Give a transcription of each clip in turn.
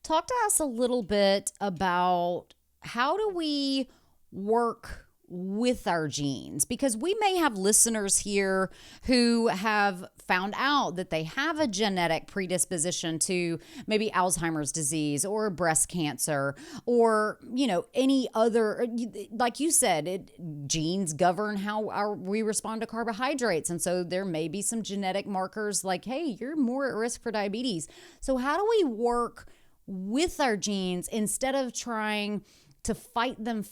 talk to us a little bit about how do we work with our genes, because we may have listeners here who have found out that they have a genetic predisposition to maybe Alzheimer's disease or breast cancer or, any other, like you said, genes govern how we respond to carbohydrates. And so there may be some genetic markers like, hey, you're more at risk for diabetes. So how do we work with our genes instead of trying to fight them,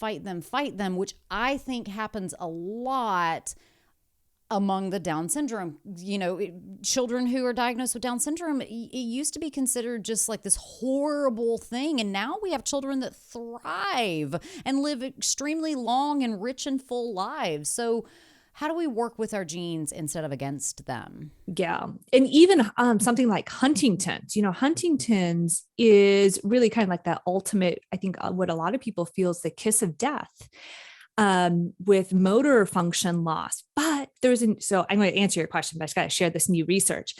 which I think happens a lot among the Down syndrome. Children who are diagnosed with Down syndrome, it used to be considered just like this horrible thing. And now we have children that thrive and live extremely long and rich and full lives. So how do we work with our genes instead of against them? Yeah. And even something like Huntington's, Huntington's is really kind of like that ultimate, I think what a lot of people feel is the kiss of death with motor function loss. But so I'm going to answer your question, but I just got to share this new research.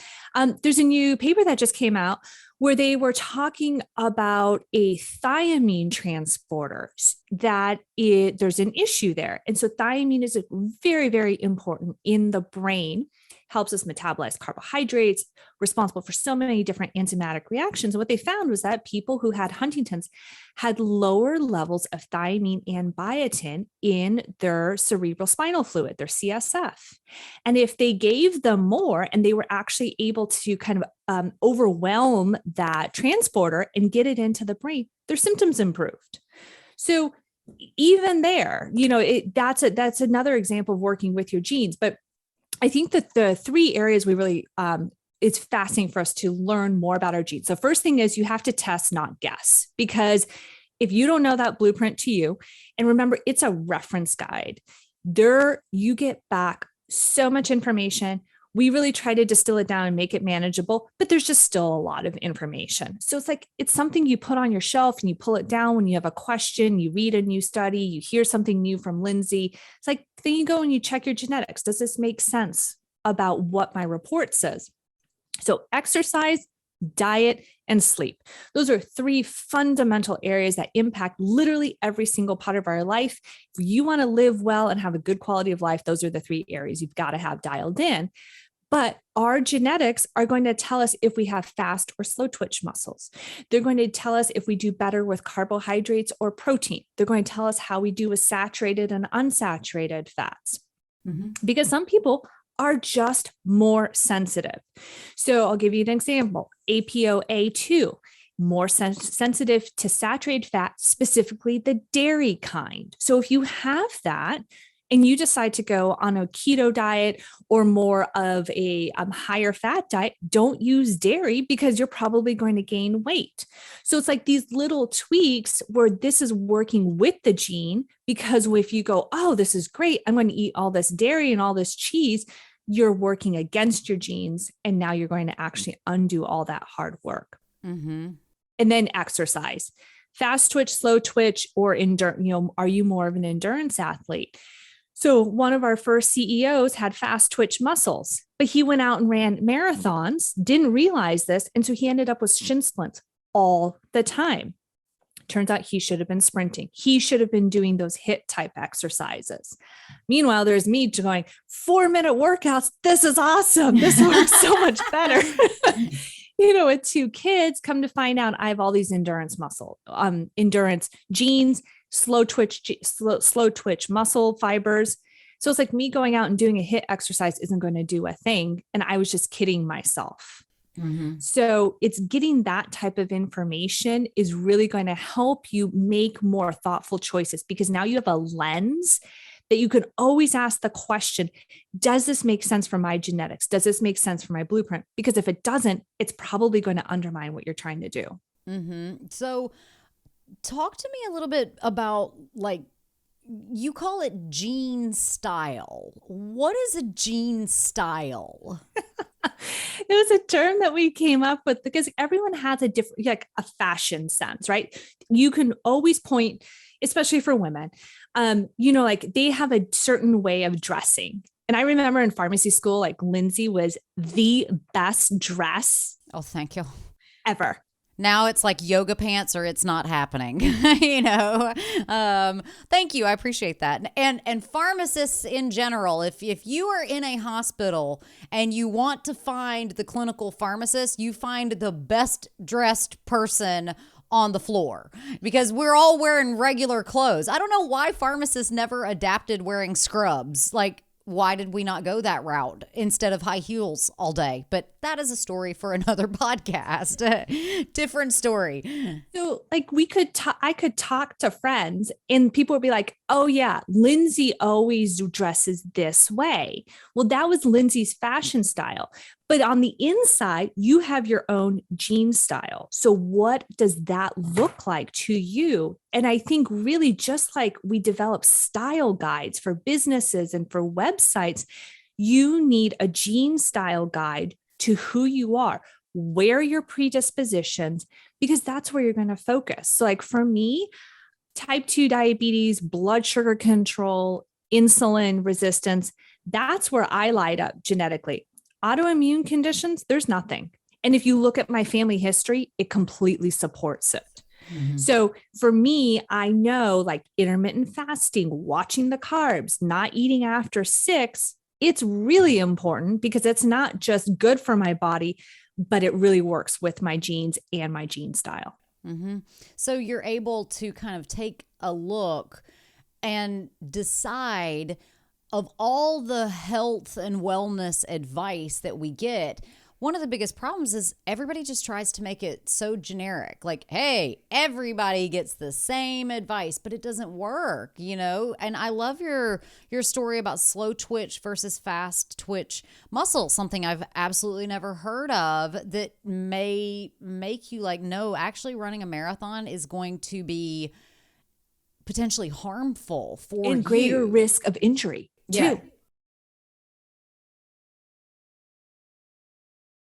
There's a new paper that just came out where they were talking about a thiamine transporter there's an issue there. And so thiamine is very, very important in the brain, helps us metabolize carbohydrates, responsible for so many different enzymatic reactions. And what they found was that people who had Huntington's had lower levels of thiamine and biotin in their cerebral spinal fluid, their CSF. And if they gave them more and they were actually able to kind of overwhelm that transporter and get it into the brain, their symptoms improved. So even there, that's another example of working with your genes. But I think that the three areas we really, it's fascinating for us to learn more about our genes. So first thing is you have to test, not guess, because if you don't know that blueprint to you, and remember, it's a reference guide, you get back so much information. We really try to distill it down and make it manageable, but there's just still a lot of information. So it's something you put on your shelf and you pull it down when you have a question, you read a new study, you hear something new from Lindsay. It's like, then you go and you check your genetics. Does this make sense about what my report says? So exercise, diet, and sleep. Those are three fundamental areas that impact literally every single part of our life. If you want to live well and have a good quality of life, those are the three areas you've got to have dialed in. But our genetics are going to tell us if we have fast or slow twitch muscles. They're going to tell us if we do better with carbohydrates or protein. They're going to tell us how we do with saturated and unsaturated fats. Mm-hmm. Because some people are just more sensitive. So I'll give you an example. APOA2, more sensitive to saturated fat, specifically the dairy kind. So if you have that, and you decide to go on a keto diet or more of a higher fat diet, don't use dairy because you're probably going to gain weight. So it's like these little tweaks where this is working with the gene, because if you go, oh, this is great, I'm going to eat all this dairy and all this cheese, you're working against your genes. And now you're going to actually undo all that hard work. Mm-hmm. And then exercise, fast twitch, slow twitch, or are you more of an endurance athlete? So one of our first CEOs had fast twitch muscles, but he went out and ran marathons, didn't realize this. And so he ended up with shin splints all the time. Turns out he should have been sprinting. He should have been doing those HIIT type exercises. Meanwhile, there's me going 4-minute workouts. This is awesome. This works so much better. With 2 kids, come to find out I have all these endurance genes, slow twitch muscle fibers. So it's like me going out and doing a HIIT exercise isn't going to do a thing. And I was just kidding myself. Mm-hmm. So it's getting that type of information is really going to help you make more thoughtful choices, because now you have a lens that you can always ask the question, does this make sense for my genetics? Does this make sense for my blueprint? Because if it doesn't, it's probably going to undermine what you're trying to do. Mm-hmm. So talk to me a little bit about, like, you call it gene style. What is a gene style? It was a term that we came up with because everyone has a different, like a fashion sense, right? You can always point, especially for women, like they have a certain way of dressing. And I remember in pharmacy school, like Lindsay was the best dress. Oh, thank you. Ever. Now it's like yoga pants or it's not happening. Thank you. I appreciate that. And pharmacists in general, if you are in a hospital and you want to find the clinical pharmacist, you find the best dressed person on the floor because we're all wearing regular clothes. I don't know why pharmacists never adapted wearing scrubs. Like, why did we not go that route instead of high heels all day? But that is a story for another podcast. Different story. So like I could talk to friends and people would be like, oh yeah, Lindsay always dresses this way. Well, that was Lindsay's fashion style. But on the inside, you have your own jean style. So what does that look like to you? And I think really just like we develop style guides for businesses and for websites, you need a jean style guide to who you are, where your predispositions, because that's where you're going to focus. So like for me, type 2 diabetes, blood sugar control, insulin resistance, that's where I light up genetically. Autoimmune conditions, there's nothing. And if you look at my family history, it completely supports it. Mm-hmm. So for me, I know like intermittent fasting, watching the carbs, not eating after 6, it's really important because it's not just good for my body, but it really works with my genes and my gene style. Mm-hmm. So you're able to kind of take a look and decide of all the health and wellness advice that we get, one of the biggest problems is everybody just tries to make it so generic. Like, hey, everybody gets the same advice, but it doesn't work, And I love your story about slow twitch versus fast twitch muscle, something I've absolutely never heard of that may make you like, no, actually running a marathon is going to be potentially harmful for you. And greater risk of injury. Yeah, too.